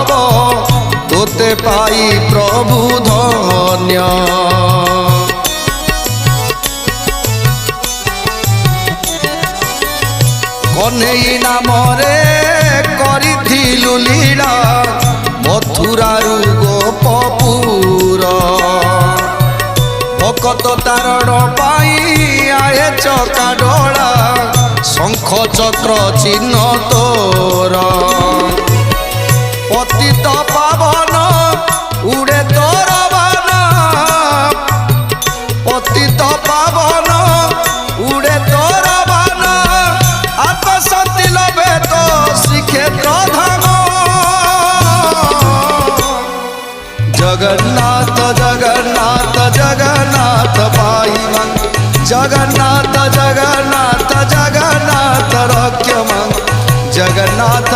Hub तोते पाई प्रभु धन्य। कन्हई नामरे करिथिलु लीला मथुरारु गोपपुर भकत तारण पाई आए चका डोला शंख चक्र चिन्ह तोर पतित पावन उड़े तोर बाना पतित पावन उड़े तोर बाना आत्मशांति लभे तो श्रीक्षेत्र धाम। जगन्नाथ जगन्नाथ जगन्नाथ पाई मन जगन्नाथ जगन्नाथ जगन्नाथ रक्ष मन जगन्नाथ।